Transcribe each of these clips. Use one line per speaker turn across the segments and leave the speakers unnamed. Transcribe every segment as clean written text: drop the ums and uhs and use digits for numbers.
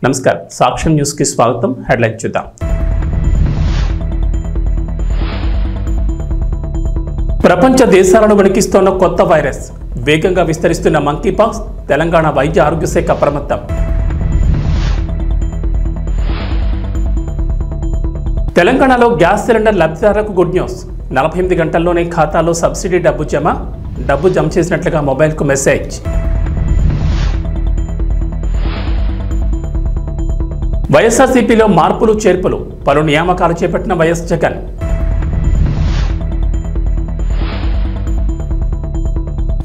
నమస్కారం సాక్ష్యం న్యూస్ కి స్వాగతం. హెడ్లైన్ చూద్దాం. ప్రపంచ దేశాలను వణికిస్తున్న కొత్త వైరస్, వేగంగా విస్తరిస్తున్న మంకీపాక్స్, తెలంగాణ వైద్య ఆరోగ్య శాఖ అప్రమత్తం. తెలంగాణలో గ్యాస్ సిలిండర్ లబ్ధిదారులకు గుడ్ న్యూస్. 48 గంటల్లోనే ఖాతాలో సబ్సిడీ డబ్బు జమ చేసినట్లుగా మొబైల్కు మెసేజ్. వైఎస్ఆర్సీపీలో మార్పులు చేర్పులు, పలు నియామకాలు చేపట్టిన వైఎస్ జగన్.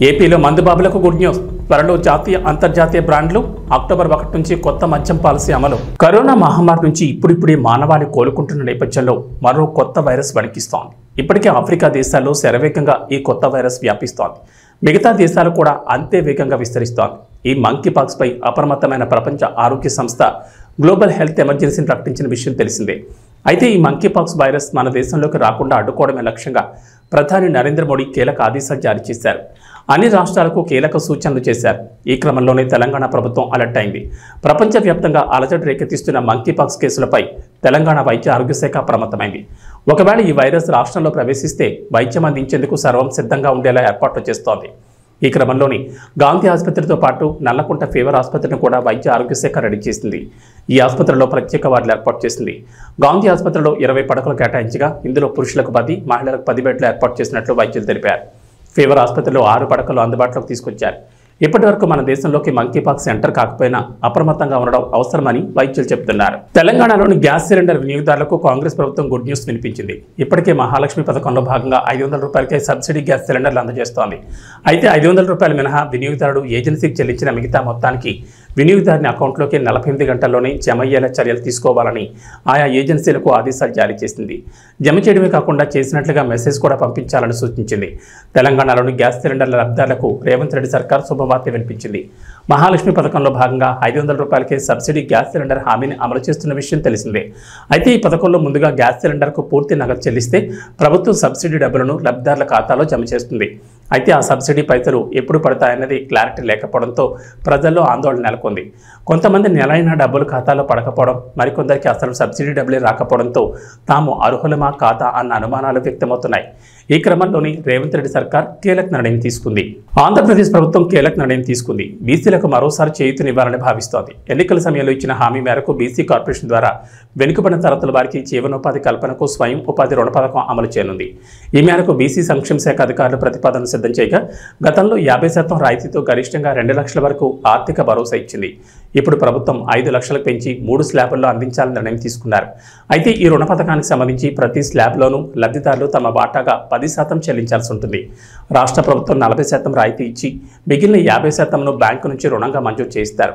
ఏపీలో మందుబాబులకు గుడ్ న్యూస్. త్వరలో జాతీయ అంతర్జాతీయ బ్రాండ్లు. అక్టోబర్ 1 నుంచి కొత్త మద్యం పాలసీ అమలు. కరోనా మహమ్మారి నుంచి ఇప్పుడిప్పుడే మానవాళి కోలుకుంటున్న నేపథ్యంలో మరో కొత్త వైరస్ వణికిస్తోంది. ఇప్పటికే ఆఫ్రికా దేశాల్లో శరవేగంగా ఈ కొత్త వైరస్ వ్యాపిస్తోంది. మిగతా దేశాలు కూడా అంతే వేగంగా విస్తరిస్తోంది. ఈ మంకీపాక్స్ పై అప్రమత్తమైన ప్రపంచ ఆరోగ్య సంస్థ గ్లోబల్ హెల్త్ ఎమర్జెన్సీని ప్రకటించిన విషయం తెలిసిందే. అయితే ఈ మంకీపాక్స్ వైరస్ మన దేశంలోకి రాకుండా అడ్డుకోవడమే లక్ష్యంగా ప్రధాని నరేంద్ర మోడీ కీలక ఆదేశాలు జారీ చేశారు. అన్ని రాష్ట్రాలకు కీలక సూచనలు చేశారు. ఈ క్రమంలోనే తెలంగాణ ప్రభుత్వం అలర్ట్ అయింది. ప్రపంచవ్యాప్తంగా అలజడి రేకెత్తిస్తున్న మంకీపాక్స్ కేసులపై తెలంగాణ వైద్య ఆరోగ్య శాఖ అప్రమత్తమైంది. ఒకవేళ ఈ వైరస్ రాష్ట్రంలో ప్రవేశిస్తే వైద్యం అందించేందుకు సర్వం సిద్ధంగా ఉండేలా ఏర్పాట్లు చేస్తోంది. ఈ క్రమంలోని గాంధీ ఆసుపత్రితో పాటు నల్లకుంట ఫీవర్ ఆసుపత్రిని కూడా వైద్య ఆరోగ్య శాఖ రెడీ చేసింది. ఈ ఆసుపత్రిలో ప్రత్యేక వార్డులు ఏర్పాటు చేసింది. గాంధీ ఆసుపత్రిలో 20 పడకలు కేటాయించగా ఇందులో పురుషులకు 10, మహిళలకు 10 బెడ్లు ఏర్పాటు చేసినట్లు వైద్యులు తెలిపారు. ఫీవర్ ఆసుపత్రిలో 6 పడకలు అందుబాటులోకి తీసుకొచ్చారు. ఇప్పటి వరకు మన దేశంలోకి మంకీపాక్స్ ఎంటర్ కాకపోయినా అప్రమత్తంగా ఉండడం అవసరమని వైద్యులు చెబుతున్నారు. తెలంగాణలోని గ్యాస్ సిలిండర్ వినియోగదారులకు కాంగ్రెస్ ప్రభుత్వం గుడ్ న్యూస్ వినిపించింది. ఇప్పటికే మహాలక్ష్మి పథకంలో భాగంగా 500 రూపాయలకే సబ్సిడీ గ్యాస్ సిలిండర్లు అందజేస్తోంది. అయితే 500 రూపాయలు మినహా వినియోగదారుడు ఏజెన్సీకి చెల్లించిన మిగతా మొత్తానికి వినియోగదారుని అకౌంట్లోకి 48 గంటల్లోనే జమ అయ్యేలా చర్యలు తీసుకోవాలని ఆయా ఏజెన్సీలకు ఆదేశాలు జారీ చేసింది. జమ చేయడమే కాకుండా చేసినట్లుగా మెసేజ్ కూడా పంపించాలని సూచించింది. తెలంగాణలోని గ్యాస్ సిలిండర్ల లబ్ధిదారులకు రేవంత్ రెడ్డి సర్కార్ శుభవార్త వినిపించింది. మహాలక్ష్మి పథకంలో భాగంగా 500 రూపాయలకే సబ్సిడీ గ్యాస్ సిలిండర్ హామీని అమలు చేస్తున్న విషయం తెలిసిందే. అయితే ఈ పథకంలో ముందుగా గ్యాస్ సిలిండర్కు పూర్తి నగదు చెల్లిస్తే ప్రభుత్వం సబ్సిడీ డబ్బులను లబ్ధిదారుల ఖాతాలో జమ చేస్తుంది. అయితే ఆ సబ్సిడీ పైసలు ఎప్పుడు పడతాయన్నది క్లారిటీ లేకపోవడంతో ప్రజల్లో ఆందోళన నెలకొంది. కొంతమంది నెలైన డబ్బులు ఖాతాలో పడకపోవడం, మరికొందరికి అసలు సబ్సిడీ డబ్బులే రాకపోవడంతో తాము అర్హులమా కాదా అన్న అనుమానాలు వ్యక్తమవుతున్నాయి. ఈ క్రమంలోని రేవంత్ రెడ్డి సర్కార్ కీలక నిర్ణయం తీసుకుంది. ఆంధ్రప్రదేశ్ ప్రభుత్వం కీలక నిర్ణయం తీసుకుంది. బీసీలకు మరోసారి చేయూతనివ్వాలని భావిస్తోంది. ఎన్నికల సమయంలో ఇచ్చిన హామీ మేరకు బీసీ కార్పొరేషన్ ద్వారా వెనుకబడిన తరగతుల వారికి జీవనోపాధి కల్పనకు స్వయం ఉపాధి రుణ పథకం అమలు చేయనుంది. ఈ మేరకు బీసీ సంక్షేమ శాఖ అధికారులు ప్రతిపాదన సిద్ధం చేయగా గతంలో 50% రాయితీతో గరిష్టంగా 2 లక్షల వరకు ఆర్థిక భరోసా ఇచ్చింది. ఇప్పుడు ప్రభుత్వం 5 లక్షలకు పెంచి 3 స్లాబుల్లో అందించాలని నిర్ణయం తీసుకున్నారు. అయితే ఈ రుణ పథకానికి సంబంధించి ప్రతి స్లాబ్లోనూ లబ్ధిదారులు తమ వాటాగా 10% చెల్లించాల్సి ఉంటుంది. రాష్ట్ర ప్రభుత్వం 40% రాయితీ ఇచ్చి మిగిలిన 50%ను బ్యాంకు నుంచి రుణంగా మంజూరు చేయిస్తారు.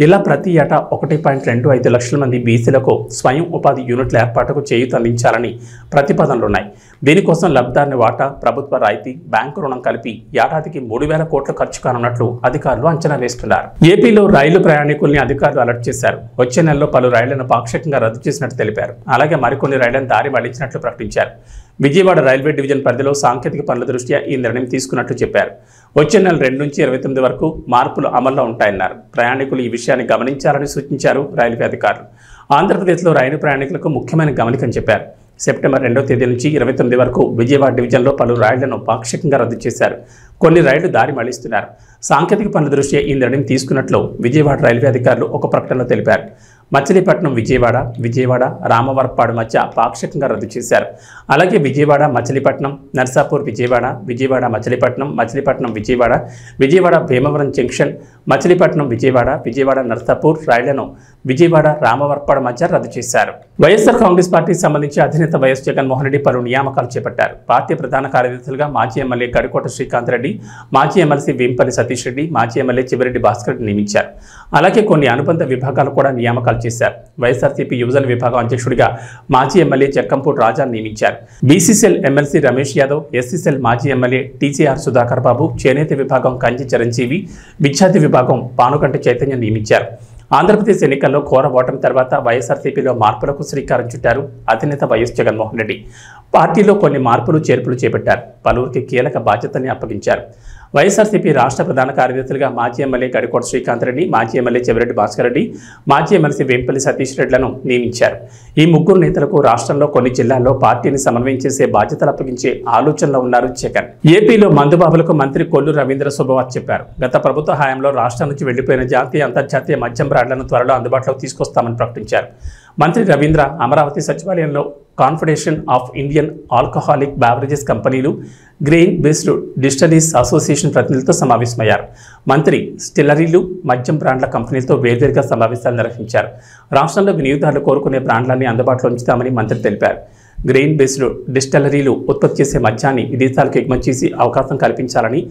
ఇలా ప్రతి ఏటా 1.25 లక్షల మంది బీసీలకు స్వయం ఉపాధి యూనిట్ల ఏర్పాటుకు చేయూత అందించాలని ప్రతిపాదనలున్నాయి. దీనికోసం లబ్ధిదారుని వాటా, ప్రభుత్వ రాయితీ, బ్యాంకు రుణం కలిపి ఏడాదికి 3,000 కోట్లు ఖర్చు కానున్నట్లు అధికారులు అంచనా వేస్తున్నారు. ఏపీలో రైలు ప్రయాణికుల్ని అధికారులు అలర్ట్ చేశారు. వచ్చే నెలలో పలు రైళ్లను పాక్షికంగా రద్దు చేసినట్టు తెలిపారు. అలాగే మరికొన్ని రైళ్లను దారి మళ్లించినట్లు ప్రకటించారు. విజయవాడ రైల్వే డివిజన్ పరిధిలో సాంకేతిక పనుల దృష్ట్యా ఈ నిర్ణయం తీసుకున్నట్లు చెప్పారు. వచ్చే నెల 2 నుంచి 29 వరకు మార్పులు అమల్లో ఉంటాయన్నారు. ప్రయాణికులు ఈ విషయాన్ని గమనించాలని సూచించారు రైల్వే అధికారులు. ఆంధ్రప్రదేశ్లో రైలు ప్రయాణికులకు ముఖ్యమైన గమనికని చెప్పారు. సెప్టెంబర్ 2వ తేదీ నుంచి 29 వరకు విజయవాడ డివిజన్లో పలు రైళ్లను పాక్షికంగా రద్దు చేశారు. కొన్ని రైళ్లు దారి మళ్లిస్తున్నారు. సాంకేతిక పనుల దృష్ట్యా ఈ నిర్ణయం తీసుకున్నట్లు విజయవాడ రైల్వే అధికారులు ఒక ప్రకటనలో తెలిపారు. మచిలీపట్నం విజయవాడ రామవరప్పాడు మధ్య పాక్షికంగా రద్దు చేశారు. అలాగే విజయవాడ మచిలీపట్నం, నర్సాపూర్ విజయవాడ మచిలీపట్నం విజయవాడ భీమవరం జంక్షన్, మచిలీపట్నం విజయవాడ నర్సాపూర్ రైళ్లను విజయవాడ రామవరప్పాడు మధ్య రద్దు చేశారు. వైఎస్ఆర్ కాంగ్రెస్ పార్టీకి సంబంధించి అధినేత వైఎస్ జగన్మోహన్ రెడ్డి పలు నియామకాలు చేపట్టారు. పార్టీ ప్రధాన కార్యదర్శులుగా మాజీ ఎమ్మెల్యే గడికోట శ్రీకాంత్ రెడ్డి, మాజీ ఎమ్మెల్సీ వేంపల్లి సతీష్ రెడ్డి, మాజీ ఎమ్మెల్యే చివరెడ్డి భాస్కర్ రెడ్డి నియమించారు. అలాగే కొన్ని అనుబంధ విభాగాలు కూడా నియామకాలు చేశారు. వైఎస్ఆర్సీపీ యువజన విభాగం అధ్యక్షుడిగా మాజీ ఎమ్మెల్యే చెక్కంపూడి రాజా నియమించారు. BCCL MLC Ramesh Yadav, SCCL మాజీ ఎమ్మెల్యే టీజీఆర్ సుధాకర్ బాబు, చేనేత విభాగం కంచి చిరంజీవి, విద్యార్థి విభాగం పానుగంటి చైతన్య నియమించారు. ఆంధ్రప్రదేశ్ ఎన్నికల్లో ఘోర ఓటమి తర్వాత వైఎస్ఆర్సీపీలో మార్పులకు శ్రీకారం చుట్టారు అధినేత వైఎస్ జగన్మోహన్ రెడ్డి. పార్టీలో కొన్ని మార్పులు చేర్పులు చేపట్టారు. పలువురికి కీలక బాధ్యతని అప్పగించారు. వైఎస్ఆర్సీపీ రాష్ట్ర ప్రధాన కార్యదర్శులుగా మాజీ ఎమ్మెల్యే గడికోట శ్రీకాంత్ రెడ్డి, మాజీ ఎమ్మెల్యే చెవిరెడ్డి భాస్కర్ రెడ్డి, మాజీ ఎమ్మెల్సీ వేంపల్లి సతీష్ రెడ్డిలను నియమించారు. ఈ ముగ్గురు నేతలకు రాష్ట్రంలో కొన్ని జిల్లాల్లో పార్టీని సమన్వయం చేసే బాధ్యతలు అప్పగించే ఆలోచనలో ఉన్నారు జగన్. ఏపీలో మందుబాబులకు మంత్రి కొల్లు రవీంద్ర శుభవార్త చెప్పారు. గత ప్రభుత్వ హయాంలో రాష్ట్రం నుంచి వెళ్లిపోయిన జాతీయ అంతర్జాతీయ మద్యం బ్రాండ్లను త్వరలో అందుబాటులోకి తీసుకొస్తామని ప్రకటించారు. మంత్రి రవీంద్ర అమరావతి సచివాలయంలో confederation of Indian alcoholic beverages కంపెనీలు, గ్రెయిన్ బేస్డ్ డిస్టిలరీస్ అసోసియేషన్ ప్రతినిధులతో సమావేశమయ్యారు. మంత్రి స్టిల్లరీలు, మద్యం బ్రాండ్ల కంపెనీలతో వేర్వేరుగా సమావేశాలు నిర్వహించారు. రాష్ట్రంలో వినియోగదారులు కోరుకునే బ్రాండ్లన్నీ అందుబాటులో ఉంచుతామని మంత్రి తెలిపారు. గ్రెయిన్ బేస్డ్ డిస్టిలరీలు ఉత్పత్తి చేసే మద్యాన్ని విదేశాలకు ఎగుమతి చేసి అవకాశం కల్పించాలని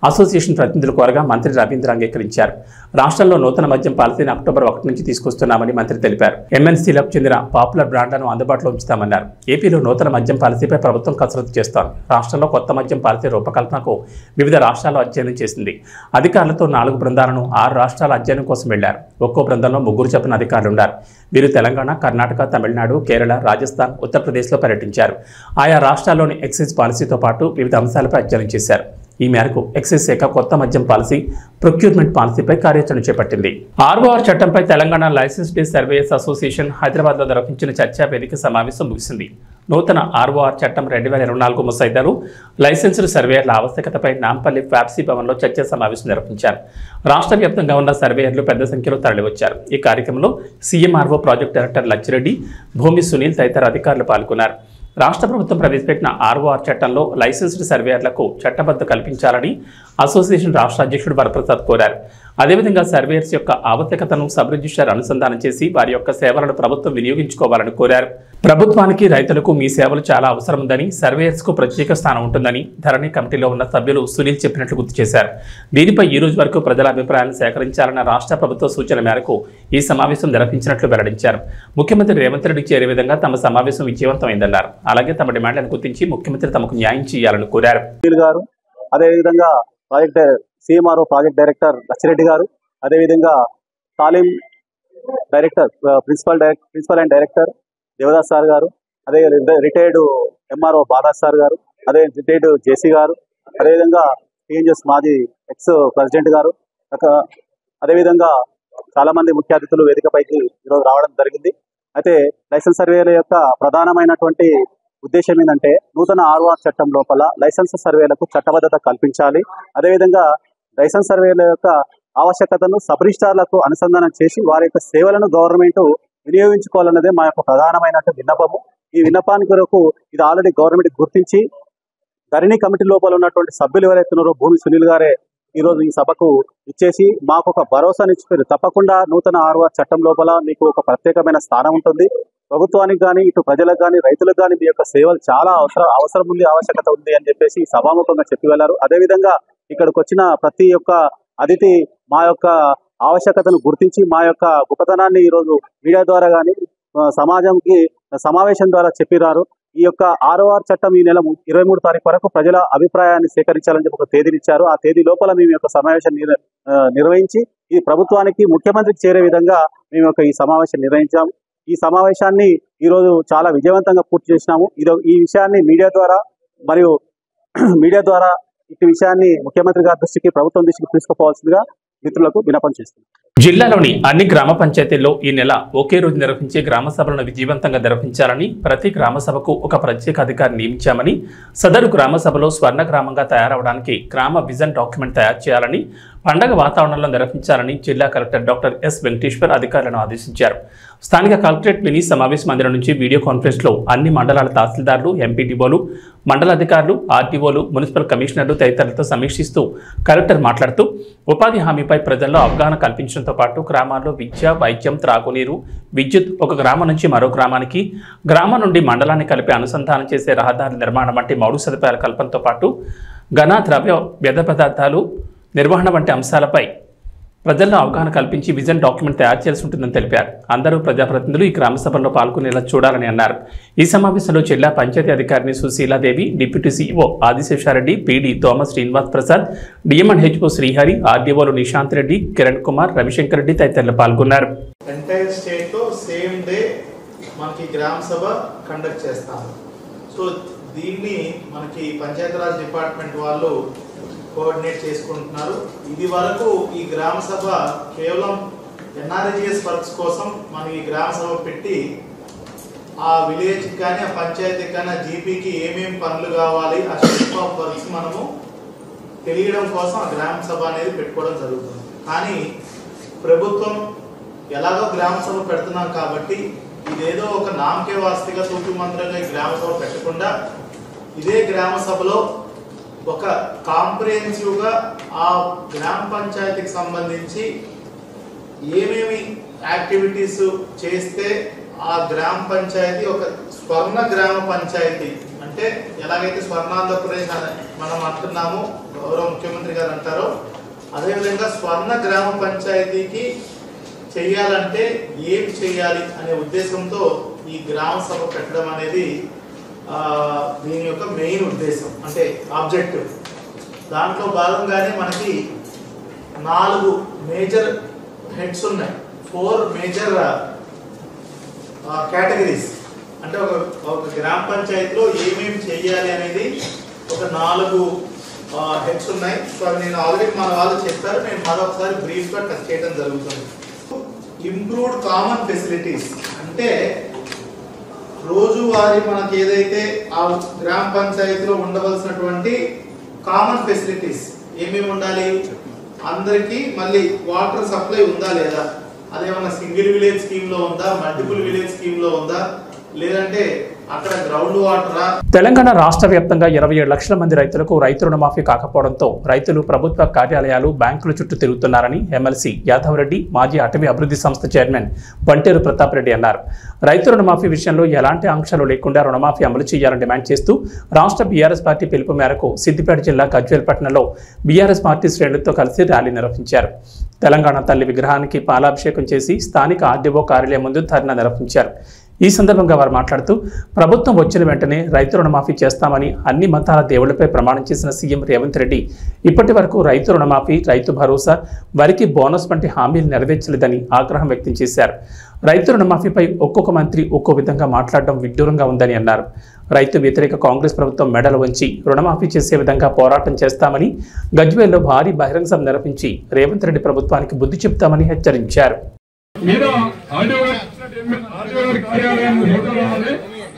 అసోసియేషన్ ప్రతినిధులు కోరగా మంత్రి రవీంద్ర అంగీకరించారు. రాష్ట్రంలో నూతన మద్యం పాలసీని అక్టోబర్ 1 నుంచి తీసుకొస్తున్నామని మంత్రి తెలిపారు. ఎంఎన్సీలకు చెందిన పాపులర్ బ్రాండ్లను అందుబాటులో ఉంచుతామన్నారు. ఏపీలో నూతన మద్యం పాలసీపై ప్రభుత్వం కసరత్తు చేస్తోంది. రాష్ట్రంలో కొత్త మద్యం పాలసీ రూపకల్పనకు వివిధ రాష్ట్రాల్లో అధ్యయనం చేసింది. అధికారులతో 4 బృందాలను 6 రాష్ట్రాల అధ్యయనం కోసం వెళ్లారు. ఒక్కో బృందంలో 3 చొప్పున అధికారులు ఉన్నారు. వీరు తెలంగాణ, కర్ణాటక, తమిళనాడు, కేరళ, రాజస్థాన్, ఉత్తరప్రదేశ్లో పర్యటించారు. ఆయా రాష్ట్రాల్లోని ఎక్సైజ్ పాలసీతో పాటు వివిధ అంశాలపై అధ్యయనం చేశారు. ఈ మేరకు ఎక్సైజ్ శాఖ కొత్త మద్యం పాలసీ, ప్రొక్యూర్మెంట్ పాలసీపై కార్యాచరణ చేపట్టింది. ఆర్ఓఆర్ చట్టంపై తెలంగాణ లైసెన్స్డ్ సర్వేయర్స్ అసోసియేషన్ హైదరాబాద్లో నిర్వహించిన చర్చా వేదిక సమావేశం ముగిసింది. నూతన ఆర్ఓఆర్ చట్టం 2024 ముసాయిదాలు, లైసెన్స్డ్ సర్వేయర్ల ఆవశ్యకతపై నాంపల్లి ఫ్యాప్సీ భవన్లో చర్చా సమావేశం నిర్వహించారు. రాష్ట్ర వ్యాప్తంగా ఉన్న సర్వేయర్లు పెద్ద సంఖ్యలో తరలివచ్చారు. ఈ కార్యక్రమంలో సీఎంఆర్ఓ ప్రాజెక్ట్ డైరెక్టర్ లచ్చిరెడ్డి, భూమి సునీల్ తదితర అధికారులు పాల్గొన్నారు. రాష్ట్ర ప్రభుత్వం ప్రవేశపెట్టిన ఆర్ఓఆర్ చట్టంలో లైసెన్స్డ్ సర్వేయర్లకు చట్టబద్ధ కల్పించాలని అసోసియేషన్ రాష్ట్ర అధ్యక్షుడు వరప్రసాద్ కోరారు. అదేవిధంగా సర్వేయర్స్ యొక్క ఆవశ్యకతను సబ్ రిజిస్ట్రార్ అనుసంధానం చేసి వారి యొక్క సేవలను ప్రభుత్వం వినియోగించుకోవాలని కోరారు. ప్రభుత్వానికి, రైతులకు మీ సేవలు చాలా అవసరం ఉందని, సర్వేయర్స్కు ప్రత్యేక స్థానం ఉంటుందని ధరణి కమిటీలో ఉన్న సభ్యులు సునీల్ చెప్పినట్లు గుర్తు చేశారు. దీనిపై ఈ రోజు వరకు ప్రజల అభిప్రాయాలను సేకరించాలన్న రాష్ట్ర ప్రభుత్వ సూచన మేరకు ఈ సమావేశం నిర్వహించినట్లు వెల్లడించారు. ముఖ్యమంత్రి రేవంత్ రెడ్డి చేరే విధంగా తమ సమావేశం విజయవంతమైందన్నారు. అలాగే తమ డిమాండ్లను గుర్తించి ముఖ్యమంత్రి తమకు న్యాయం చేయాలని కోరారు.
అదేవిధంగా సీఎంఆర్ఓ ప్రాజెక్ట్ డైరెక్టర్ లచ్చిరెడ్డి గారు, అదేవిధంగా తాలీం director principal and director Devadas sir గారు, అదే రిటైర్డ్ ఎంఆర్ఓ బాదాస్ సార్ గారు, అదే రిటైర్డ్ జేసీ గారు, అదేవిధంగా టీఎన్జిఎస్ మాజీ ఎక్స్ ప్రెసిడెంట్ గారు, అదేవిధంగా చాలా మంది ముఖ్య అతిథులు వేదికపైకి ఈరోజు రావడం జరిగింది. అయితే లైసెన్స్ సర్వేల యొక్క ప్రధానమైనటువంటి ఉద్దేశం ఏంటంటే నూతన ఆర్ఓఆర్ చట్టం లోపల లైసెన్స్ సర్వేలకు చట్టబద్ధత కల్పించాలి. అదేవిధంగా లైసెన్స్ సర్వేల యొక్క ఆవశ్యకతను సబ్ రిజిస్ట్రార్లకు అనుసంధానం చేసి వారి యొక్క సేవలను గవర్నమెంట్ వినియోగించుకోవాలన్నదే మా యొక్క ప్రధానమైనటువంటి విన్నపము. ఈ విన్నపానికి కొరకు ఇది ఆల్రెడీ గవర్నమెంట్ గుర్తించి ధరణి కమిటీ లోపల ఉన్నటువంటి సభ్యులు ఎవరైతున్నారో భూమి సునీల్ గారే ఈరోజు ఈ సభకు ఇచ్చేసి మాకు ఒక భరోసానిచ్చిపోయారు. తప్పకుండా నూతన ఆర్ఓఆర్ చట్టం లోపల మీకు ఒక ప్రత్యేకమైన స్థానం ఉంటుంది. ప్రభుత్వానికి కానీ, ఇటు ప్రజలకు కానీ, రైతులకు కానీ మీ యొక్క సేవలు చాలా అవసరం ఉంది, ఆవశ్యకత ఉంది అని చెప్పేసి సభాముఖంగా చెప్పి వెళ్ళారు. అదేవిధంగా ఇక్కడికి వచ్చిన ప్రతి ఒక్క అతిథి మా యొక్క ఆవశ్యకతను గుర్తించి మా యొక్క గొప్పతనాన్ని ఈరోజు మీడియా ద్వారా కానీ సమాజంకి సమావేశం ద్వారా చెప్పిరారు. ఈ యొక్క ఆర్ఓఆర్ చట్టం ఈ నెల 23 తారీఖు వరకు ప్రజల అభిప్రాయాన్ని సేకరించాలని చెప్పి ఒక తేదీనిచ్చారు. ఆ తేదీ లోపల మేము యొక్క సమావేశం నిర్వహించి ఈ ప్రభుత్వానికి, ముఖ్యమంత్రికి చేరే విధంగా మేము యొక్క ఈ సమావేశం నిర్వహించాము. ఈ సమావేశాన్ని ఈరోజు చాలా విజయవంతంగా పూర్తి చేసినాము. ఈ విషయాన్ని మీడియా ద్వారా ఇటు విషయాన్ని ముఖ్యమంత్రి గారి దృష్టికి, ప్రభుత్వం దృష్టికి తీసుకుపోవాల్సిందిగా మిత్రులకు విన్నపం చేస్తున్నాం.
జిల్లాలోని అన్ని గ్రామ పంచాయతీల్లో ఈ నెల ఒకే రోజు నిర్వహించే గ్రామ సభలను విజయవంతంగా నిర్వహించాలని, ప్రతి గ్రామ సభకు ఒక ప్రత్యేక అధికారి నియమించామని, సదరు గ్రామ సభలో స్వర్ణ గ్రామంగా తయారవడానికి గ్రామ విజన్ డాక్యుమెంట్ తయారు చేయాలని, పండగ వాతావరణంలో నిర్వహించాలని జిల్లా కలెక్టర్ డాక్టర్ ఎస్ వెంకటేశ్వర్ అధికారులను ఆదేశించారు. స్థానిక కలెక్టరేట్ మినీ సమావేశ మందిరం నుంచి వీడియో కాన్ఫరెన్స్లో అన్ని మండలాల తహసీల్దార్లు, ఎంపీడీఓలు, మండలాధికారులు, ఆర్టీఓలు, మున్సిపల్ కమిషనర్లు తదితరులతో సమీక్షిస్తూ కలెక్టర్ మాట్లాడుతూ ఉపాధి హామీపై ప్రజల్లో అవగాహన కల్పించడంతో పాటు గ్రామాల్లో విద్య, వైద్యం, త్రాగునీరు, విద్యుత్, ఒక గ్రామం నుంచి మరో గ్రామానికి, గ్రామం నుండి మండలాన్ని కలిపి అనుసంధానం చేసే రహదారుల నిర్మాణం వంటి మౌలిక సదుపాయాల కల్పనతో పాటు ఘన, ద్రవ్య, వ్యర్థ పదార్థాలు నిర్వహణ వంటి అంశాలపై ప్రజల్లో అవగాహన కల్పించి విజన్ డాక్యుమెంట్ తయారు చేయాల్సి ఉంటుందని తెలిపారు. అందరూ ప్రజాప్రతినిధులు ఈ గ్రామ సభల్లో పాల్గొనేలా చూడాలని అన్నారు. ఈ సమావేశంలో జిల్లా పంచాయతీ అధికారిని Sushiladevi, deputy CEO Adiseshareddy, PD Thomas Srinivas Prasad, DM and HO Srihari, ఆర్డీఓలు నిశాంత్ రెడ్డి, కిరణ్ కుమార్, రవిశంకర్ రెడ్డి తదితరులు పాల్గొన్నారు.
ఎంటైర్ స్టేట్ లో సేమ్ డే మనకి గ్రామ సభ కండక్ట్ చేస్తాము. సో దీన్ని మనకి పంచాయతీరాజ్ డిపార్ట్మెంట్ వాళ్ళు కోఆర్డినేట్ చేసుకుంటున్నారు. ఇది వరకు ఈ గ్రామ సభ కేవలం ఎన్ఆర్జిఎస్ వర్క్స్ కోసం మనం ఈ గ్రామ సభ పెట్టి ఆ విలేజ్ కానీ ఆ పంచాయతీకి కానీ ఆ జీపీకి ఏమేమి పనులు కావాలి ఆ స్టెప్ ఆఫ్ వర్క్స్ మనము తెలియడం కోసం ఆ గ్రామ సభ అనేది పెట్టుకోవడం జరుగుతుంది. కానీ ప్రభుత్వం ఎలాగో గ్రామ సభ పెడుతున్నాం కాబట్టి ఇదేదో ఒక నామకే వాస్తిగా తూతు మంత్రంగా గ్రామ సభ పెట్టకుండా ఇదే గ్రామ సభలో ఒక కాంప్రిహెన్సివ్గా ఆ గ్రామ పంచాయతీకి సంబంధించి ఏమేమి యాక్టివిటీస్ చేస్తే ఆ గ్రామ పంచాయతీ ఒక స్వర్ణ గ్రామ పంచాయతీ అంటే ఎలాగైతే స్వర్ణాంధ్రప్రదేశ్ మనం అంటున్నామో గౌరవ ముఖ్యమంత్రి గారు అంటారో అదేవిధంగా స్వర్ణ గ్రామ పంచాయతీకి చేయాలంటే ఏం చేయాలి అనే ఉద్దేశంతో ఈ గ్రామ సభ పెట్టడం అనేది దీని యొక్క మెయిన్ ఉద్దేశం అంటే ఆబ్జెక్టివ్. దాంట్లో భాగంగానే మనకి 4 మేజర్ హెడ్స్ ఉన్నాయి, 4 మేజర్ కేటగిరీస్. అంటే ఒక గ్రామ పంచాయతీలో ఏమేమి చేయాలి అనేది ఒక 4 హెడ్స్ ఉన్నాయి. సో అవి నేను ఆల్రెడీ మన వాళ్ళు చెప్పారు, నేను మరొకసారి బ్రీఫ్గా టచ్ చేయడం జరుగుతుంది. ఇంప్రూవ్డ్ కామన్ ఫెసిలిటీస్ అంటే రోజువారీ మనకి ఏదైతే ఆ గ్రామ పంచాయతీలో ఉండవలసినటువంటి కామన్ ఫెసిలిటీస్ ఏమేమి ఉండాలి, అందరికీ మళ్ళీ వాటర్ సప్లై ఉందా లేదా, అదేమన్నా సింగిల్ విలేజ్ స్కీమ్ లో ఉందా, మల్టిపుల్ విలేజ్ స్కీమ్ లో ఉందా, లేదంటే అక్కడ గ్రౌండ్ వాటరా.
తెలంగాణ రాష్ట్ర వ్యాప్తంగా 27 లక్షల మంది రైతులకు రైతు రుణమాఫీ కాకపోవడంతో రైతులు ప్రభుత్వ కార్యాలయాలు బ్యాంకుల చుట్టూ తిరుగుతున్నారని ఎమ్మెల్సీ యాదవరెడ్డి మాజీ అటవీ అభివృద్ధి సంస్థ చైర్మన్ బంటేరు ప్రతాప్ రెడ్డి అన్నారు. రైతు రుణమాఫీ విషయంలో ఎలాంటి ఆంక్షలు లేకుండా రుణమాఫీ అమలు చేయాలని డిమాండ్ చేస్తూ రాష్ట్ర బీఆర్ఎస్ పార్టీ పిలుపు మేరకు సిద్దిపేట జిల్లా గజ్వేల్ పట్టణంలో బీఆర్ఎస్ పార్టీ శ్రేణులతో కలిసి ర్యాలీ నిర్వహించారు. తెలంగాణ తల్లి విగ్రహానికి పాలాభిషేకం చేసి స్థానిక ఆర్డీఓ కార్యాలయం ముందు ధర్నా నిర్వహించారు. ఈ సందర్భంగా వారు మాట్లాడుతూ ప్రభుత్వం వచ్చిన వెంటనే రైతు రుణమాఫీ చేస్తామని అన్ని మతాల దేవుళ్లపై ప్రమాణం చేసిన సీఎం రేవంత్ రెడ్డి ఇప్పటి వరకు రైతు రుణమాఫీ, రైతు భరోసా, వరికి బోనస్ వంటి హామీలు నెరవేర్చలేదని ఆగ్రహం వ్యక్తం చేశారు. రైతు రుణమాఫీపై ఒక్కొక్క మంత్రి ఒక్కో విధంగా మాట్లాడడం విడ్డూరంగా ఉందని అన్నారు. రైతు వ్యతిరేక కాంగ్రెస్ ప్రభుత్వం మెడలు వంచి రుణమాఫీ చేసే విధంగా పోరాటం చేస్తామని గజ్వేల్లో భారీ బహిరంగ సభ నిర్వహించి రేవంత్ రెడ్డి ప్రభుత్వానికి బుద్ధి చెప్తామని హెచ్చరించారు.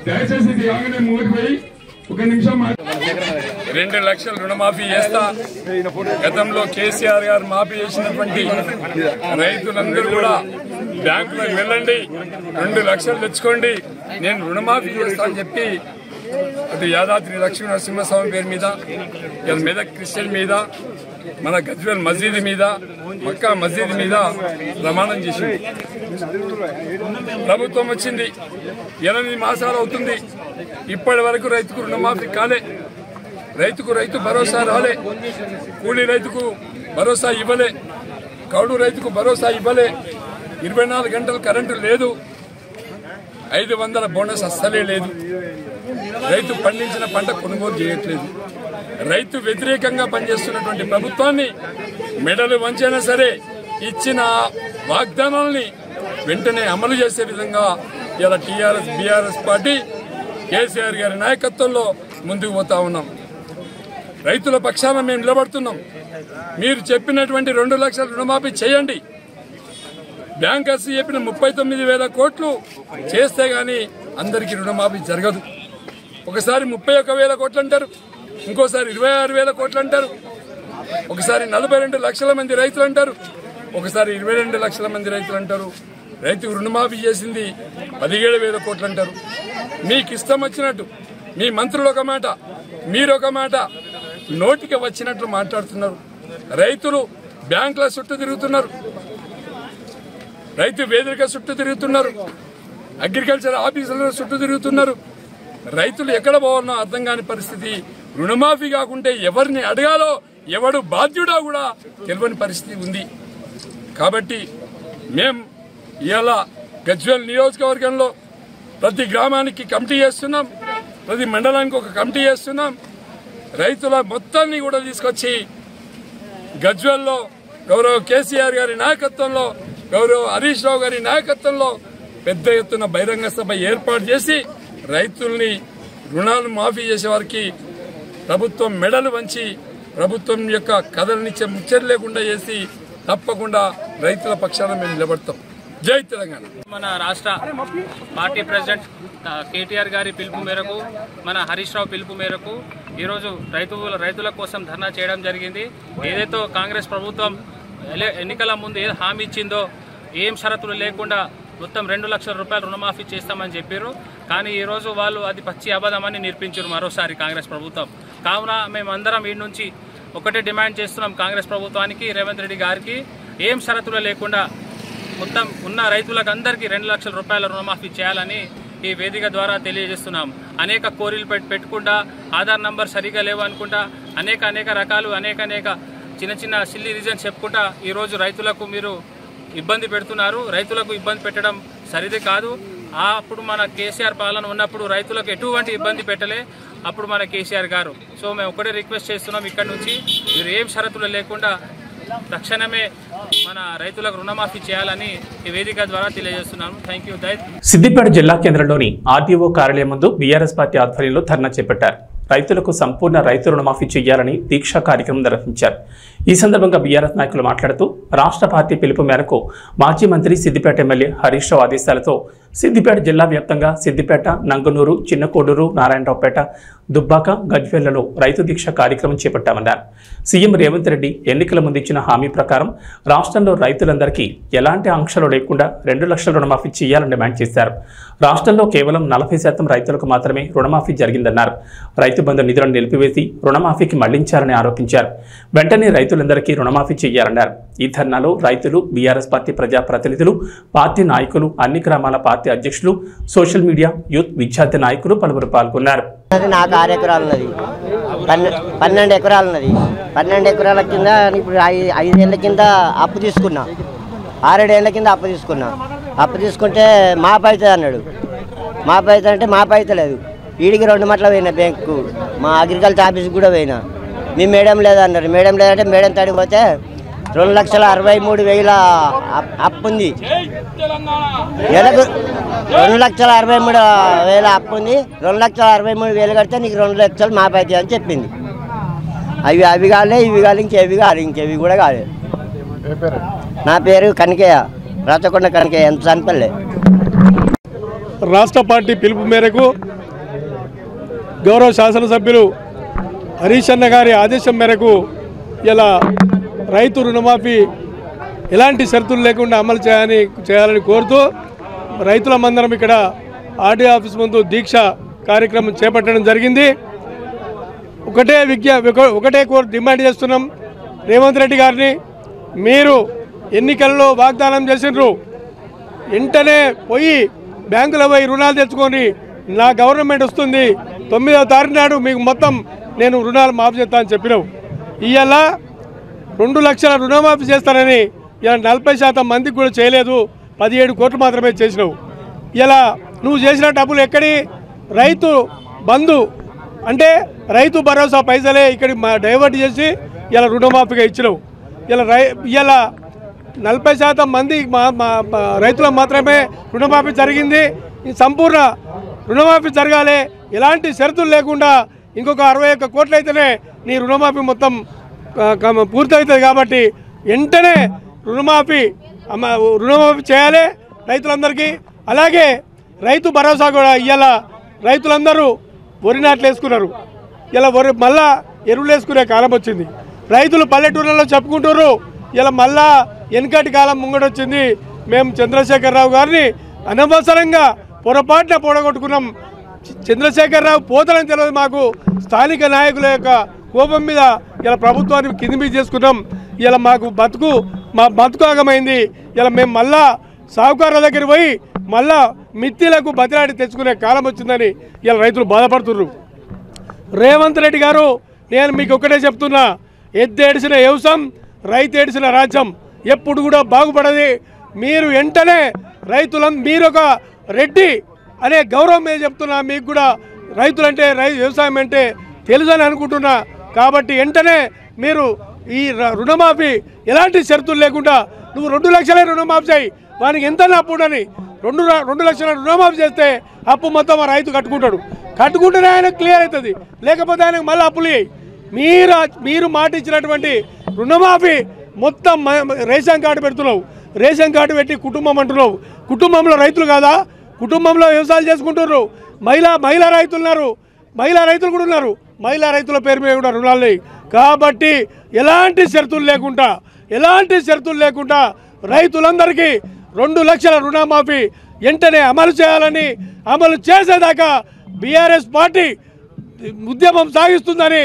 దయచేసి 2 లక్షల రుణమాఫీ చేస్తా. గతంలో కేసీఆర్ గారు మాఫీ చేసినటువంటి రైతులందరూ కూడా బ్యాంకులకు వెళ్ళండి, 2 లక్షలు తెచ్చుకోండి, నేను రుణమాఫీ చేస్తా అని చెప్పి అటు యాదాద్రి లక్ష్మీ నరసింహస్వామి పేరు మీద, మెదక్ క్రిస్టియన్ మీద, మన గజ్వేల్ మస్జిద్ మీద, మక్కా మస్జిద్ మీద ప్రమాణం చేసింది. ప్రభుత్వం వచ్చింది, 8 మాసాలు అవుతుంది, ఇప్పటి వరకు రైతుకు రుణమాఫీ కాలే, రైతుకు రైతు భరోసా రాలే, కూలీ రైతుకు భరోసా ఇవ్వలే, కౌలు రైతుకు భరోసా ఇవ్వలే, 24 గంటలు కరెంటు లేదు, 500 బోనస్ అస్సలే లేదు, రైతు పండించిన పంట కొనుగోలు చేయట్లేదు. రైతు వ్యతిరేకంగా పనిచేస్తున్నటువంటి ప్రభుత్వాన్ని మెడలు వంచైనా సరే ఇచ్చిన వాగ్దానాలని వెంటనే అమలు చేసే విధంగా ఇలా టీఆర్ఎస్ బీఆర్ఎస్ పార్టీ కేసీఆర్ గారి నాయకత్వంలో ముందుకు పోతా ఉన్నాం. రైతుల పక్షాన మేము నిలబడుతున్నాం. మీరు చెప్పినటువంటి 2 లక్షల రుణమాఫీ చేయండి. బ్యాంకర్స్ చెప్పిన 39,000 కోట్లు చేస్తే గాని అందరికీ రుణమాఫీ జరగదు. ఒకసారి 31,000 కోట్లు అంటారు, ఇంకోసారి 26,000 కోట్లు అంటారు, ఒకసారి 42 లక్షల మంది రైతులు అంటారు, ఒకసారి 22 లక్షల మంది రైతులు అంటారు. రైతుకు రుణమాఫీ చేసింది 17,000 కోట్లు అంటారు. మీకు ఇష్టం వచ్చినట్టు మీ మంత్రులు ఒక మాట, మీరు ఒక మాట, నోటికి వచ్చినట్లు మాట్లాడుతున్నారు. రైతులు బ్యాంకుల చుట్టూ తిరుగుతున్నారు, రైతు వేదిక చుట్టూ తిరుగుతున్నారు, అగ్రికల్చర్ ఆఫీసుల చుట్టూ తిరుగుతున్నారు. రైతులు ఎక్కడ పోవాలనో అర్థం కాని పరిస్థితి. రుణమాఫీ కాకుంటే ఎవరిని అడగాలో, ఎవడు బాధ్యుడో కూడా తెలియని పరిస్థితి ఉంది. కాబట్టి మేం ఇవాళ గజ్వేల్ నియోజకవర్గంలో ప్రతి గ్రామానికి కమిటీ చేస్తున్నాం, ప్రతి మండలానికి ఒక కమిటీ చేస్తున్నాం. రైతుల మొత్తాన్ని కూడా తీసుకొచ్చి గజ్వేల్లో గౌరవ కేసీఆర్ గారి నాయకత్వంలో, గౌరవ హరీష్ రావు గారి నాయకత్వంలో పెద్ద ఎత్తున బహిరంగ సభ ఏర్పాటు చేసి రైతుల్ని రుణాలు మాఫీ చేసే వారికి ప్రభుత్వం మెడలు వంచి ప్రభుత్వం యొక్క కథలనిచ్చే ముచ్చట లేకుండా చేసి తప్పకుండా రైతుల పక్షాన మేము నిలబడతాం. జై తెలంగాణ.
మన రాష్ట్ర పార్టీ ప్రెసిడెంట్ కేటీఆర్ గారి పిలుపు మేరకు, మన హరీష్ రావు పిలుపు మేరకు ఈరోజు రైతుల కోసం ధర్నా చేయడం జరిగింది. ఏదైతే కాంగ్రెస్ ప్రభుత్వం ఎన్నికల ముందు ఏ హామీ ఇచ్చిందో ఏం షరతులు లేకుండా మొత్తం 2 లక్షల రూపాయలు రుణమాఫీ చేస్తామని చెప్పారు. కానీ ఈరోజు వాళ్ళు అది పచ్చి అబద్ధమని నిరూపించారు మరోసారి కాంగ్రెస్ ప్రభుత్వం. కావున మేమందరం వీడి నుంచి ఒకటే డిమాండ్ చేస్తున్నాం కాంగ్రెస్ ప్రభుత్వానికి, రేవంత్ రెడ్డి గారికి ఏం షరతులు లేకుండా మొత్తం ఉన్న రైతులకు అందరికీ 2 లక్షల రూపాయల రుణమాఫీ చేయాలని ఈ వేదిక ద్వారా తెలియజేస్తున్నాం. అనేక కోరికలు పెట్టుకుంటా, ఆధార్ నంబర్ సరిగా లేవు అనుకుంటా, అనేక రకాలు అనేక చిన్న సిల్లీ రీజన్స్ చెప్పుకుంటా ఈరోజు రైతులకు మీరు ఇబ్బంది పెడుతున్నారు. రైతులకు ఇబ్బంది పెట్టడం సరిదే కాదు. అప్పుడు మన కేసీఆర్ పాలన ఉన్నప్పుడు రైతులకు ఎటువంటి ఇబ్బంది పెట్టలే అప్పుడు మన కేసీఆర్ గారు. సో మేము ఒకటే రిక్వెస్ట్ చేస్తున్నాం, ఇక్కడ నుంచి మీరు ఏం షరతులు లేకుండా తక్షణమే మన రైతులకు రుణమాఫీ చేయాలని ఈ వేదిక ద్వారా తెలియజేస్తున్నాను. Thank you.
సిద్దిపేట జిల్లా కేంద్రంలోని ఆర్డీఓ కార్యాలయం ముందు బీఆర్ఎస్ పార్టీ ఆధ్వర్యంలో ధర్నా చేపట్టారు. రైతులకు సంపూర్ణ రైతు రుణమాఫీ చేయాలని దీక్షా కార్యక్రమం నిర్వహించారు. ఈ సందర్భంగా బీఆర్ఎస్ నాయకులు మాట్లాడుతూ రాష్ట్ర పార్టీ పిలుపు మేరకు మాజీ మంత్రి సిద్దిపేట ఎమ్మెల్యే హరీష్ రావు ఆదేశాలతో సిద్దిపేట జిల్లా వ్యాప్తంగా సిద్దిపేట, నంగనూరు, చిన్నకోడూరు, నారాయణరావుపేట, దుబ్బాక, గజ్వేళ్లలో రైతు దీక్ష కార్యక్రమం చేపట్టామన్నారు. సీఎం రేవంత్ రెడ్డి ఎన్నికల ముందు ఇచ్చిన హామీ ప్రకారం రాష్ట్రంలో రైతులందరికీ ఎలాంటి ఆంక్షలు లేకుండా 2 లక్షల రుణమాఫీ చేయాలని డిమాండ్ చేశారు. రాష్ట్రంలో కేవలం 40% రైతులకు మాత్రమే రుణమాఫీ జరిగిందన్నారు. రైతు బంధు నిధులను నిలిపివేసి రుణమాఫీకి మళ్లించారని ఆరోపించారు. వెంటనే రైతులందరికీ రుణమాఫీ చేయాలన్నారు. ఈ ధర్నాలో రైతులు, బీఆర్ఎస్ పార్టీ ప్రజాప్రతినిధులు, పార్టీ నాయకులు, అన్ని గ్రామాల పార్టీ అధ్యక్షులు, సోషల్ మీడియా, యూత్, విద్యార్థి నాయకులు పలువురు పాల్గొన్నారు.
నాకు 6 ఎకరాలు ఉన్నది, 12 ఎకరాలు ఉన్నది. 12 ఎకరాల కింద ఇప్పుడు 5 ఏళ్ళ కింద అప్పు తీసుకున్నా, 6-7 ఏళ్ళ కింద అప్పు తీసుకున్నా. అప్పు తీసుకుంటే మాపు అవుతుంది అన్నాడు. మాపు అవుతుంది అంటే మాపు అవుతలేదు. వీడికి 2 మట్ల పోయినా బ్యాంకు, మా అగ్రికల్చర్ ఆఫీస్కి కూడా పోయినా. మీ మేడం లేదన్నారు. మేడం లేదంటే మేడం తడికి పోతే 2,63,000 అప్పు ఉంది. నెలకు 2,63,000 అప్పు ఉంది. 2,63,000 కడితే నీకు 2 లక్షలు మాపు అవుతాయి అని చెప్పింది. అవి కాలే, ఇవి కాదు, ఇంకేవి కూడా కాలే. నా పేరు కనకయ్య, రాచకొండ కనకయ్య, ఎంత చనిపల్లె.
రాష్ట్ర పార్టీ పిలుపు మేరకు గౌరవ శాసనసభ్యులు హరీష్ అన్న గారి ఆదేశం మేరకు ఇలా రైతు రుణమాఫీ ఎలాంటి షరతులు లేకుండా అమలు చేయాలని కోరుతూ రైతులమందరం ఇక్కడ ఆర్డీ ఆఫీస్ ముందు దీక్ష కార్యక్రమం చేపట్టడం జరిగింది. ఒకటే డిమాండ్ చేస్తున్నాం రేవంత్ రెడ్డి గారిని, మీరు ఎన్నికల్లో వాగ్దానం చేసినారు, వెంటనే పోయి బ్యాంకులో పోయి రుణాలు తెచ్చుకొని నా గవర్నమెంట్ వస్తుంది 9వ తారీఖు నాడు మీకు మొత్తం నేను రుణాలు మాఫీ చేస్తానని చెప్పినావు. ఇవాళ 2 లక్షల రుణమాఫీ చేస్తానని ఇలా 40% మందికి కూడా చేయలేదు, 17 కోట్లు మాత్రమే చేసినావు. ఇలా నువ్వు చేసిన డబ్బులు ఎక్కడి? రైతు బంధు అంటే రైతు భరోసా పైసలే ఇక్కడ డైవర్ట్ చేసి ఇలా రుణమాఫీగా ఇచ్చినావు. ఇలా 40% మంది రైతులకు మాత్రమే రుణమాఫీ జరిగింది. సంపూర్ణ రుణమాఫీ జరగాలి, ఎలాంటి షరతులు లేకుండా. ఇంకొక 61 కోట్లు అయితేనే నీ రుణమాఫీ మొత్తం పూర్తవుతుంది. కాబట్టి వెంటనే రుణమాఫీ చేయాలి రైతులందరికీ. అలాగే రైతు భరోసా కూడా ఇవాళ రైతులందరూ వరి నాట్లు వేసుకున్నారు. ఇలా మళ్ళా ఎరువులు వేసుకునే కాలం వచ్చింది. రైతులు పల్లెటూళ్ళలో చెప్పుకుంటారు, ఇలా మళ్ళా వెనకటి కాలం ముంగడొచ్చింది. మేము చంద్రశేఖరరావు గారిని అనవసరంగా పొరపాటున పొడగొట్టుకున్నాం. చంద్రశేఖరరావు పోతానని తెలియదు మాకు. స్థానిక నాయకుల యొక్క కోపం మీద ఇలా ప్రభుత్వాన్ని కింది మీద చేసుకున్నాం. ఇలా మా బతుకు ఆగమైంది. ఇలా మేము మళ్ళా సాహుకారుల దగ్గర పోయి మళ్ళా మిత్తిలకు బతిలాడి తెచ్చుకునే కాలం వచ్చిందని ఇలా రైతులు బాధపడుతున్నారు. రేవంత్ రెడ్డి గారు, నేను మీకు ఒకటే చెప్తున్నా, ఎద్దేడిసిన వ్యవసాయం, రైతు ఏడిసిన రాజ్యం ఎప్పుడు కూడా బాగుపడది. మీరు వెంటనే మీరు ఒక రెడ్డి అనే గౌరవం మీద చెప్తున్నా. మీకు కూడా రైతులంటే వ్యవసాయం అంటే తెలుసు అని అనుకుంటున్నా. కాబట్టి వెంటనే మీరు ఈ రుణమాఫీ ఎలాంటి షరతులు లేకుండా నువ్వు 2 లక్షలే రుణమాఫీ చేయి. వానికి ఎంత అప్పు ఉండని 2 లక్షల రుణమాఫీ చేస్తే అప్పు మొత్తం రైతు కట్టుకుంటాడు. కట్టుకుంటేనే ఆయనకు క్లియర్ అవుతుంది, లేకపోతే ఆయనకు మళ్ళీ అప్పులు మీరు మాట ఇచ్చినటువంటి రుణమాఫీ మొత్తం రేషన్ కార్డు పెడుతున్నావు, రేషన్ కార్డు పెట్టి కుటుంబం అంటున్నావు. కుటుంబంలో రైతులు కాదా? కుటుంబంలో వ్యవసాయాలు చేసుకుంటున్నారు. మహిళా రైతులు ఉన్నారు, మహిళా రైతులు కూడా ఉన్నారు. మహిళా రైతుల పేరు మీద కూడా రుణాలు లేవు. కాబట్టి ఎలాంటి షరతులు లేకుండా రైతులందరికీ 2 లక్షల రుణమాఫీ వెంటనే అమలు చేయాలని, అమలు చేసేదాకా బీఆర్ఎస్ పార్టీ ఉద్యమం సాగిస్తుందని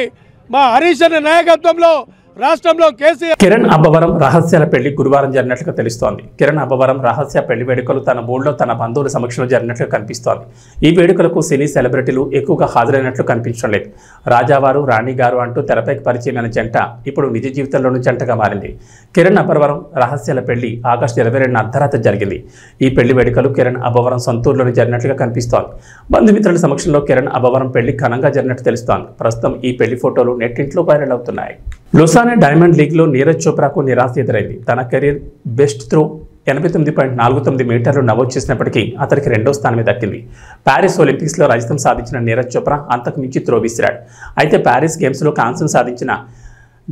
మా హరీష్ అన్న నాయకత్వంలో రాష్ట్రంలో కేసీఆర్.
కిరణ్ అబ్బవరం రహస్యాల పెళ్లి గురువారం జరిగినట్లుగా తెలుస్తోంది. కిరణ్ అబ్బవరం రహస్య పెళ్లి వేడుకలు తన ఊళ్ళో తన బంధువుల సమక్షంలో జరిగినట్లు కనిపిస్తోంది. ఈ వేడుకలకు సినీ సెలబ్రిటీలు ఎక్కువగా హాజరైనట్లు కనిపించడం లేదు. రాజావారు రాణి గారు అంటూ తెరపైకి పరిచయమైన జంట ఇప్పుడు నిజ జీవితంలోనూ జంటగా మారింది. కిరణ్ అబ్బవరం రహస్యాల పెళ్లి ఆగస్టు 22న అర్ధరాత్రి జరిగింది. ఈ పెళ్లి వేడుకలు కిరణ్ అబ్బవరం సొంతూరులోని జరిగినట్లుగా కనిపిస్తోంది. బంధుమిత్రుల సమక్షంలో కిరణ్ అబ్బవరం పెళ్లి ఘనంగా జరిగినట్టు తెలుస్తోంది. ప్రస్తుతం ఈ పెళ్లి ఫోటోలు నెట్టింట్లో వైరల్ అవుతున్నాయి. లుసానే డైమండ్ లీగ్లో నీరజ్ చోప్రాకు నిరాశ ఎదురైంది. తన కెరీర్ బెస్ట్ త్రో 89.49 మీటర్లు నమోదు చేసినప్పటికీ అతనికి 2వ స్థానమే దక్కింది. ప్యారిస్ ఒలింపిక్స్లో రజతం సాధించిన నీరజ్ చోప్రా అంతకు మించి త్రో విసిరాడు. అయితే ప్యారిస్ గేమ్స్లో కాంస్యం సాధించిన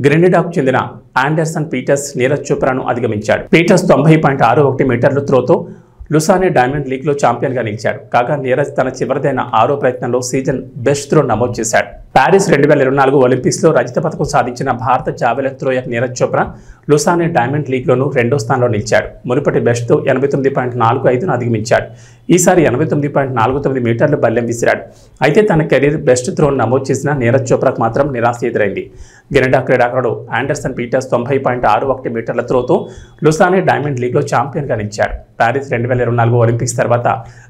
గ్రెనడాకు చెందిన ఆండర్సన్ పీటర్స్ నీరజ్ చోప్రాను అధిగమించాడు. పీటర్స్ 90.61 మీటర్లు త్రోతో లుసానే డైమండ్ లీగ్లో ఛాంపియన్గా నిలిచాడు. కాగా నీరజ్ తన చివరిదైన 6వ ప్రయత్నంలో సీజన్ బెస్ట్ త్రో నమోదు చేశాడు. ప్యారిస్ 2024 ఒలింపిక్స్లో రజత పథకం సాధించిన భారత javelin thrower Neeraj Chopra Lausanne diamond లీగ్లోనూ 2వ స్థానంలో నిలిచాడు. మునుపటి బెస్ట్తో 89.45ను అధిగమించాడు. ఈసారి 89.49 మీటర్లు బల్లెం విసిరాడు. అయితే తన కెరీర్ బెస్ట్ త్రోను నమోదు చేసిన నీరజ్ చోప్రాకు మాత్రం నిరాశ ఎదురైంది. కెనడా క్రీడాకారుడు ఆండర్సన్ పీటర్స్ 90.61 మీటర్ల త్రోతో లుసానే డైమండ్ లీగ్లో ఛాంపియన్గా నిలిచాడు. ప్యారిస్ 2024 ఒలింపిక్స్ తర్వాత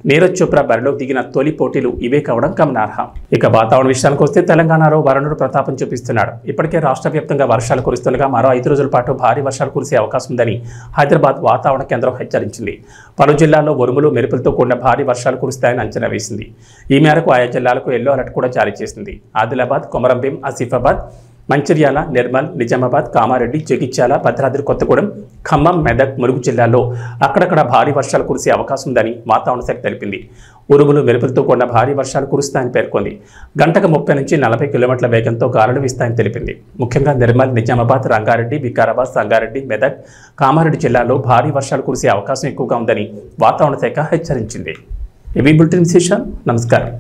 నీరజ్ చోప్రా బరిలోకి దిగిన తొలి పోటీలు ఇవే కావడం గమనార్హం. ఇక వాతావరణ విషయానికి వస్తే తెలంగాణలో వరుణుడు ప్రతాపం చూపిస్తున్నాడు. ఇప్పటికే రాష్ట్ర వ్యాప్తంగా వర్షాలు కురుస్తుండగా మరో 5 రోజుల పాటు భారీ వర్షాలు కురిసే అవకాశం ఉందని హైదరాబాద్ వాతావరణ కేంద్రం హెచ్చరించింది. పలు జిల్లాల్లో ఉరుములు మెరుపులతో కూడిన భారీ వర్షాలు కురుస్తాయని అంచనా వేసింది. ఈ మేరకు ఆయా జిల్లాలకు ఎల్లో అలర్ట్ కూడా జారీ చేసింది. ఆదిలాబాద్, కొమరంభీం, ఆసిఫాబాద్, మంచిర్యాల, నిర్మల్, నిజామాబాద్, కామారెడ్డి, జగిత్యాల, భద్రాద్రి కొత్తగూడెం, ఖమ్మం, మెదక్, ములుగు జిల్లాల్లో అక్కడక్కడ భారీ వర్షాలు కురిసే అవకాశం ఉందని వాతావరణ శాఖ తెలిపింది. ఉరుములు మెరుపులతో కూడిన భారీ వర్షాలు కురుస్తాయని పేర్కొంది. గంటకు 30 నుంచి 40 కిలోమీటర్ల వేగంతో గాలులు వీస్తాయని తెలిపింది. ముఖ్యంగా నిర్మల్, నిజామాబాద్, రంగారెడ్డి, వికారాబాద్, సంగారెడ్డి, మెదక్, కామారెడ్డి జిల్లాల్లో భారీ వర్షాలు కురిసే అవకాశం ఎక్కువగా ఉందని వాతావరణ శాఖ హెచ్చరించింది. ఇవి బులెటిన్ విశేషాలు. నమస్కారం.